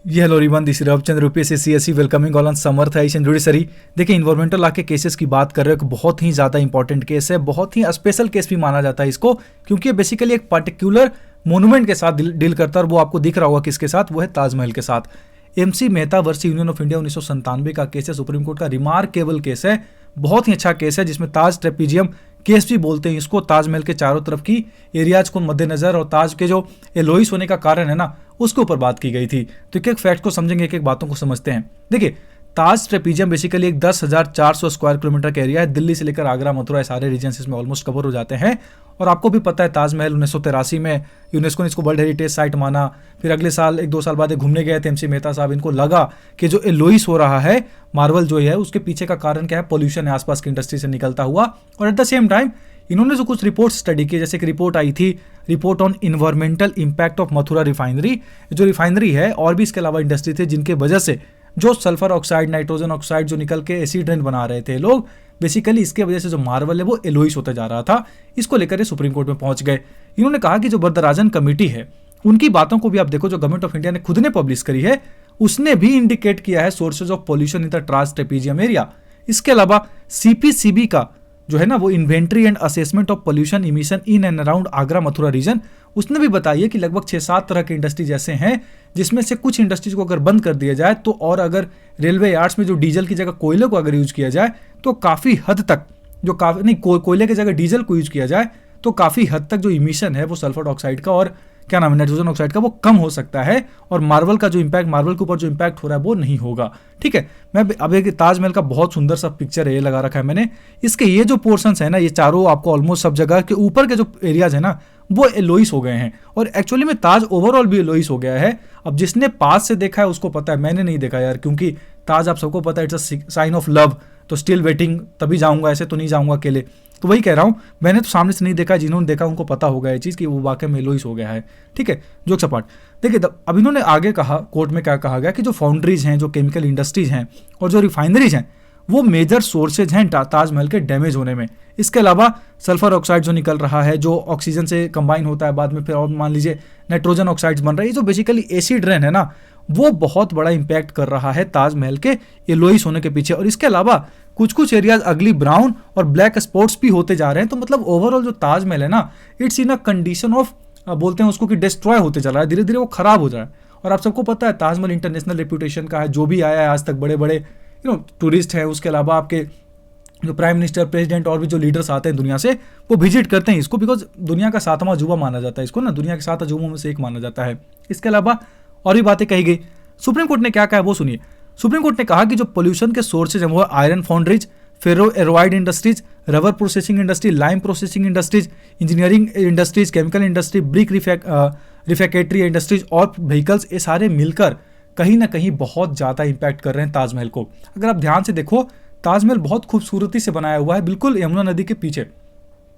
ये hello everyone, this is Ravichandra UPSC CSC welcoming all on Samarth आइशन judiciary. देखिए, environmental law के केसेस की बात कर रहे हो, बहुत ही ज़्यादा इंपॉर्टेंट केस है, बहुत ही स्पेशल केस भी माना जाता है इसको, क्योंकि ये बेसिकली एक पर्टिकुलर मोनूमेंट के साथ डील करता है। और वो आपको दिख रहा होगा किसके साथ, वो है ताजमहल के साथ। MC Mehta versus union of India 1997 का केस है, सुप्रीम कोर्ट का रिमार्केबल केस है, बहुत ही अच्छा केस है, जिसमें ताज ट्रेपीजियम केस भी बोलते हैं इसको। ताजमहल के चारों तरफ की एरियाज को मद्देनजर और ताज के जो एलोइस होने का कारण है ना, उसके ऊपर बात की गई थी। तो एक एक फैक्ट को समझेंगे, एक एक बातों को समझते हैं। देखिए, ताज ट्रेपीजियम बेसिकली एक 10,400 स्क्वायर किलोमीटर का एरिया है। दिल्ली से लेकर आगरा, मथुरा, सारे रीजन्स इसमें ऑलमोस्ट कवर हो जाते हैं। और आपको भी पता है, ताजमहल 1983 में यूनेस्को ने इसको वर्ल्ड हेरिटेज साइट माना। फिर अगले साल, 1-2 साल बाद घूमने गए थे एमसी मेहता साहब, इनको लगा कि जो एलोइस हो रहा है, मार्बल जो है, उसके पीछे का कारण क्या है, पोल्यूशन है आसपास की इंडस्ट्री से निकलता हुआ। और एट द सेम टाइम इन्होंने जो कुछ रिपोर्ट स्टडी की, जैसे एक रिपोर्ट आई थी, report on environmental impact of Mathura refinery. जो रिफाइनरी है और भी इसके अलावा इंडस्ट्री थे, जिनके वजह से जो सल्फर ऑक्साइड, नाइट्रोजन ऑक्साइड जो निकल के एसिड रेन बना रहे थे लोग, बेसिकली इसके वजह से जो मार्बल है वो एलोइस होता जा रहा था। इसको लेकर ये सुप्रीम कोर्ट में पहुंच गए। इन्होंने कहा कि जो वरदराजन कमेटी है, उनकी बातों को भी आप देखो, जो गवर्नमेंट ऑफ इंडिया ने खुद ने पब्लिश करी है, उसने भी इंडिकेट किया है sources of pollution in the Taj trapezium area. इसके अलावा सीपीसीबी का जो है ना, वो inventory and assessment of pollution emission in and around Agra Mathura region, उसने भी बताया कि लगभग 6-7 तरह के इंडस्ट्रीज ऐसे हैं, जिसमें से कुछ इंडस्ट्रीज को अगर बंद कर दिया जाए तो, और अगर रेलवे यार्ड्स में जो डीजल की जगह कोयले को अगर यूज किया जाए तो काफ़ी हद तक, जो काफ़ी नहीं, कोयले की जगह डीजल को यूज किया जाए तो काफ़ी हद तक जो इमिशन है वो सल्फर डाइऑक्साइड का और क्या नाम है, नाइट्रोजन ऑक्साइड का, वो कम हो सकता है। और मार्बल का जो इम्पैक्ट, मार्बल के ऊपर जो इम्पैक्ट हो रहा है वो नहीं होगा। ठीक है, मैं अब एक ताजमहल का बहुत सुंदर सा पिक्चर है, ये लगा रखा है मैंने। इसके ये जो पोर्शंस है ना, ये चारों आपको ऑलमोस्ट सब जगह के ऊपर के जो एरियाज है ना, वो एलोइस हो गए हैं। और एक्चुअली में ताज ओवरऑल भी एलोइस हो गया है। अब जिसने पास से देखा है उसको पता है, मैंने नहीं देखा यार, क्योंकि ताज आप सबको पता है it's a sign of love, तो स्टिल वेटिंग, तभी जाऊंगा, ऐसे तो नहीं जाऊंगा अकेले। तो वही कह रहा हूँ, मैंने तो सामने से नहीं देखा, जिन्होंने देखा उनको पता होगा ये चीज़ कि वो वाकई में एलोइस हो गया है। ठीक है, जोक्स अपार्ट। देखिए, अब इन्होंने आगे कहा, कोर्ट में क्या कहा गया कि जो फाउंड्रीज हैं, जो केमिकल इंडस्ट्रीज हैं और जो रिफाइनरीज हैं, वो मेजर सोर्सेज हैं ताजमहल के डैमेज होने में। इसके अलावा सल्फर ऑक्साइड जो निकल रहा है, जो ऑक्सीजन से कंबाइन होता है बाद में, फिर और मान लीजिए नाइट्रोजन ऑक्साइड्स बन रहा है, जो बेसिकली एसिड रेन है ना, वो बहुत बड़ा इंपैक्ट कर रहा है ताजमहल के एलोइस होने के पीछे। और इसके अलावा कुछ कुछ एरियाज अगली ब्राउन और ब्लैक स्पॉट्स भी होते जा रहे हैं। तो मतलब ओवरऑल जो ताजमहल है ना, it's in a condition of, बोलते हैं उसको कि डिस्ट्रॉय होते चल रहा है, धीरे धीरे वो खराब हो जा रहा है। और आप सबको पता है, ताजमहल इंटरनेशनल रेपुटेशन का है, जो भी आया है आज तक, बड़े बड़े टूरिस्ट हैं, उसके अलावा आपके जो प्राइम मिनिस्टर, प्रेसिडेंट और भी जो लीडर्स आते हैं दुनिया से, वो विजिट करते हैं इसको, बिकॉज दुनिया का 7वां अजूबा माना जाता है इसको ना, दुनिया के 7 अजूबों में से एक माना जाता है। इसके अलावा और भी बातें कही गई। सुप्रीम कोर्ट ने क्या कहा वो सुनिए। सुप्रीम कोर्ट ने कहा कि जो पोल्यूशन के सोर्सेज हैं वो है आयरन फाउंड्रीज, फेरो एरोइड industries, rubber processing industry, lime processing industries, engineering industries, chemical industry, brick refractory industries और व्हीकल्स, ये सारे मिलकर कहीं ना कहीं बहुत ज़्यादा इंपैक्ट कर रहे हैं ताजमहल को। अगर आप ध्यान से देखो, ताजमहल बहुत खूबसूरती से बनाया हुआ है, बिल्कुल यमुना नदी के पीछे,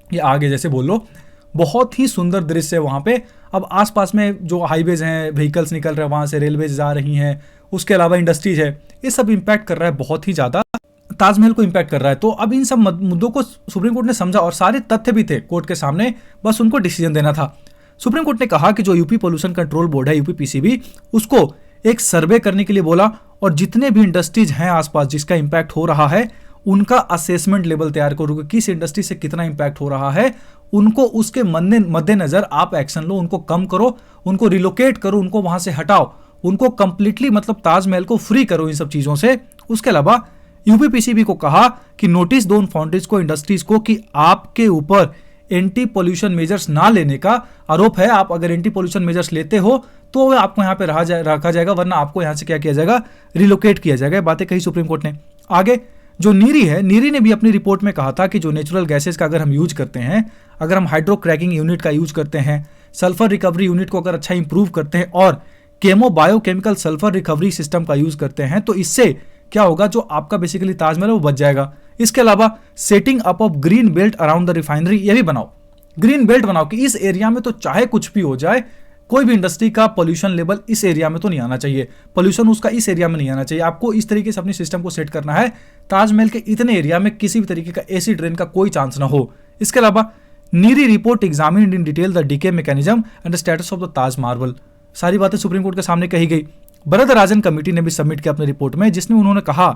ये आगे जैसे बोल लो, बहुत ही सुंदर दृश्य है वहाँ पे। अब आसपास में जो हाईवेज हैं, व्हीकल्स निकल रहे हैं वहाँ से, रेलवेज जा रही हैं, उसके अलावा इंडस्ट्रीज है, ये सब इंपैक्ट कर रहा है, बहुत ही ज़्यादा ताजमहल को इंपैक्ट कर रहा है। तो अब इन सब मुद्दों को सुप्रीम कोर्ट ने समझा और सारे तथ्य भी थे कोर्ट के सामने, बस उनको डिसीजन देना था। सुप्रीम कोर्ट ने कहा कि जो यूपी पोल्यूशन कंट्रोल बोर्ड है, यूपीपीसीबी, उसको एक सर्वे करने के लिए बोला, और जितने भी इंडस्ट्रीज हैं आसपास जिसका इंपैक्ट हो रहा है, उनका असेसमेंट लेवल तैयार करो कि किस इंडस्ट्री से कितना इंपैक्ट हो रहा है, उनको उसके मद्देनजर आप एक्शन लो, उनको कम करो, उनको रिलोकेट करो, उनको वहां से हटाओ, उनको कंप्लीटली मतलब ताजमहल को फ्री करो इन सब चीजों से। उसके अलावा यूपीपीसीबी को कहा कि नोटिस दो उन फाउंड्रीज को, इंडस्ट्रीज को, कि आपके ऊपर एंटी पोल्यूशन मेजर्स ना लेने का आरोप है। आप अगर एंटी पोल्यूशन मेजर्स लेते हो तो आपको यहाँ पे रखा जाएगा, वरना आपको यहाँ से क्या किया जाएगा, रिलोकेट किया जाएगा। बातें कही सुप्रीम कोर्ट ने। आगे जो नीरी है, नीरी ने भी अपनी रिपोर्ट में कहा था कि जो नेचुरल गैसेस का अगर हम यूज करते हैं, अगर हम हाइड्रो क्रैकिंग यूनिट का यूज करते हैं, सल्फर रिकवरी यूनिट को अगर अच्छा इंप्रूव करते हैं और chemo biochemical sulphur recovery system का यूज करते हैं, तो इससे क्या होगा, जो आपका बेसिकली ताजमहल है वो बच जाएगा। इसके अलावा setting up of green belt around the refinery, ये भी बनाओ, ग्रीन बेल्ट बनाओ कि इस एरिया में तो चाहे कुछ भी हो जाए, कोई भी इंडस्ट्री का पोल्यूशन लेवल इस एरिया में तो नहीं आना चाहिए, पोल्यूशन उसका इस एरिया में नहीं आना चाहिए। आपको इस तरीके से अपने सिस्टम को सेट करना है, ताजमहल के इतने एरिया में किसी भी तरीके का एसिड रेन का कोई चांस ना हो। इसके अलावा NEERI report examined in detail the decay mechanism and the status of the Taj marble, सारी बातें सुप्रीम कोर्ट के सामने कही गई। वरदराजन कमेटी ने भी सबमिट किया अपने रिपोर्ट में, जिसमें उन्होंने कहा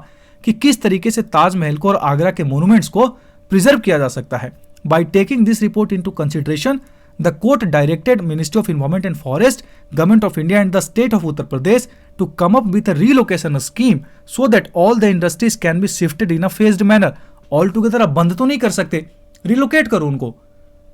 कि किस तरीके से ताजमहल को और आगरा के मोन्यूमेंट्स को प्रिजर्व किया जा सकता है। By taking this report into consideration, the court directed ministry of environment and forest, government of India and the state of Uttar Pradesh to come up with a relocation scheme so that all the industries can be shifted in a phased manner. All together आप बंद तो नहीं कर सकते, relocate करो उनको,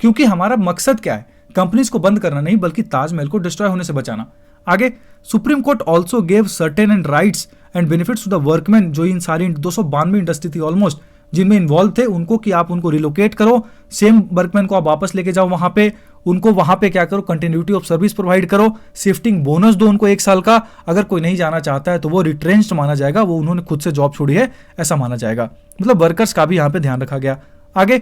क्योंकि हमारा मकसद क्या है, कंपनीज को बंद करना नहीं बल्कि ताजमहल को डिस्ट्रॉय होने से बचाना। आगे supreme court also gave certain and rights and benefits to the workman, जो इन सारी 292 इंडस्ट्री थी ऑलमोस्ट जिनमें इन्वॉल्व थे, उनको कि आप उनको रिलोकेट करो, सेम वर्कमैन को आप वापस लेके जाओ वहां पे, उनको वहां पे क्या करो, कंटिन्यूटी ऑफ सर्विस प्रोवाइड करो, शिफ्टिंग बोनस दो उनको 1 साल का, अगर कोई नहीं जाना चाहता है तो वो रिट्रेंच्ड माना जाएगा, वो उन्होंने खुद से जॉब छोड़ी है ऐसा माना जाएगा। मतलब वर्कर्स का भी यहाँ पे ध्यान रखा गया। आगे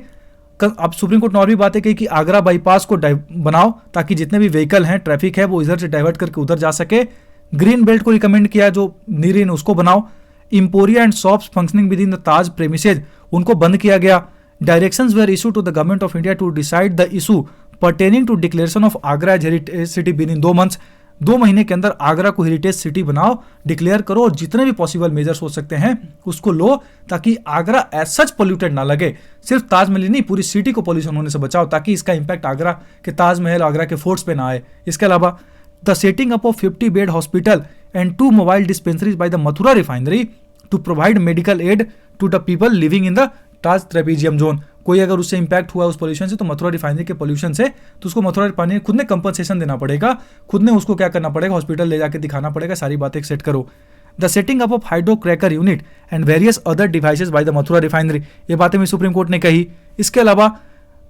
अब सुप्रीम कोर्ट ने और भी बातें कही कि आगरा बाईपास को बनाओ ताकि जितने भी व्हीकल हैं, ट्रैफिक है, वो इधर से डाइवर्ट करके उधर जा सके। ग्रीन बेल्ट को रिकमेंड किया, जो नीरिन उसको बनाओ। Emporia and shops functioning within the Taj premises उनको बंद किया गया। Directions were issue to the government of India to decide the issue pertaining to declaration of Agra as heritage city within 2 months। 2 महीने के अंदर आगरा को हेरिटेज सिटी बनाओ, declare करो, और जितने भी पॉसिबल मेजर्स हो सकते हैं उसको लो, ताकि आगरा एज सच पोल्यूटेड ना लगे। सिर्फ ताजमहल नहीं, पूरी सिटी को पोल्यूशन होने से बचाओ, ताकि इसका इंपैक्ट आगरा के ताजमहल, आगरा के फोर्ट्स पे ना आए। इसके अलावा the setting up of 50 bed hospital and 2 mobile dispensaries by the Mathura refinery to provide medical aid to the people living in the Taj trapezium zone. कोई अगर उससे इंपैक्ट हुआ उस पोल्यूशन से, तो मथुरा रिफाइनरी के पोल्यूशन से, तो उसको मथुरा रिफाइनरी खुद ने कंपनसेशन देना पड़ेगा, खुद ने उसको क्या करना पड़ेगा, हॉस्पिटल ले जाके दिखाना पड़ेगा, सारी बातें सेट करो। The setting up of hydro cracker unit and various other devices bye the Mathura refinery, ये बातें भी सुप्रीम कोर्ट ने कही। इसके अलावा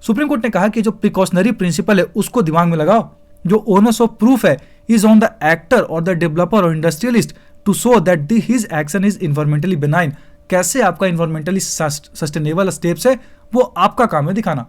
सुप्रीम कोर्ट ने कहा कि जो प्रिकॉशनरी प्रिंसिपल है उसको दिमाग में लगाओ, जो ओनर्स ऑफ प्रूफ है इज ऑन द एक्टर और द डेवलपर और industrialist to show that his action is environmentally benign. कैसे आपका इन्वायरमेंटली सस्टेनेबल स्टेप्स है, वो आपका काम है दिखाना।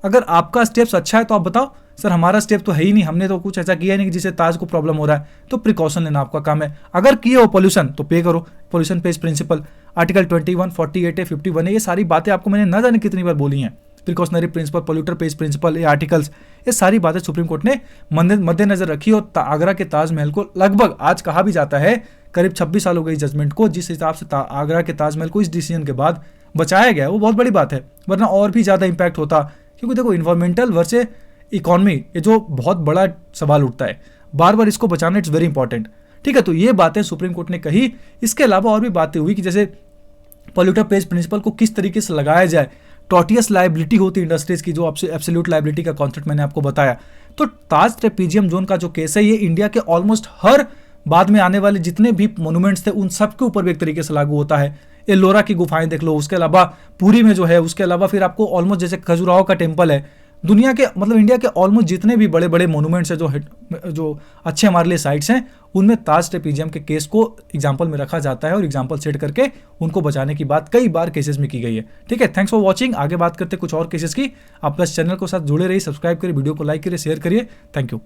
अगर आपका स्टेप्स अच्छा है तो आप बताओ सर हमारा स्टेप तो है ही नहीं, हमने तो कुछ ऐसा किया नहीं कि जिससे ताज को प्रॉब्लम हो रहा है, तो प्रिकॉशन लेना आपका काम है। अगर किए हो पोल्यूशन तो पे करो, पोल्यूशन पेज प्रिंसिपल आर्टिकल 21, 48 है, 51 है, ये सारी बातें आपको मैंने न जाने कितनी बार बोली हैं। Precautionary principle, polluter pays principle, ये आर्टिकल्स, ये सारी बातें सुप्रीम कोर्ट ने मद्देनजर रखी। और आगरा के ताजमहल को लगभग, आज कहा भी जाता है करीब 26 साल हो गई जजमेंट को, जिस हिसाब से आगरा के ताजमहल को इस डिसीजन के बाद बचाया गया है वो बहुत बड़ी बात है, वरना और भी ज़्यादा इंपैक्ट होता। क्योंकि देखो इन्वायरमेंटल वर्सेस इकोनॉमी, ये जो बहुत बड़ा सवाल उठता है, बार बार इसको बचाना इट्स वेरी इंपॉर्टेंट। ठीक है, तो ये बातें सुप्रीम कोर्ट ने कही। इसके अलावा और भी बातें हुई कि जैसे पोल्यूटर पेज प्रिंसिपल को किस तरीके से लगाया जाए, टॉटियस लायबिलिटी होती है इंडस्ट्रीज की, जो आपसे एब्सोल्यूट लायबिलिटी का कॉन्सेप्ट मैंने आपको बताया। तो ताज ट्रेपीजियम जोन का जो केस है, ये इंडिया के ऑलमोस्ट हर बाद में आने वाले जितने भी मोन्यूमेंट्स थे उन सब के ऊपर भी एक तरीके से लागू होता है। एलोरा की गुफाएं देख लो, उसके अलावा पुरी में जो है, उसके अलावा फिर आपको ऑलमोस्ट जैसे खजुराहो का टेम्पल है, दुनिया के मतलब इंडिया के ऑलमोस्ट जितने भी बड़े बड़े मोन्यूमेंट्स हैं जो अच्छे हमारे लिए साइट्स हैं, उनमें ताज ट्रेपीजियम के केस को एग्जाम्पल में रखा जाता है और एग्जाम्पल सेट करके उनको बचाने की बात कई बार केसेस में की गई है। ठीक है, थैंक्स फॉर वॉचिंग। आगे बात करते कुछ और केसेस की। आप बस चैनल को साथ जुड़े रहिए, सब्सक्राइब करिए, वीडियो को लाइक करिए, शेयर करिए। Thank you.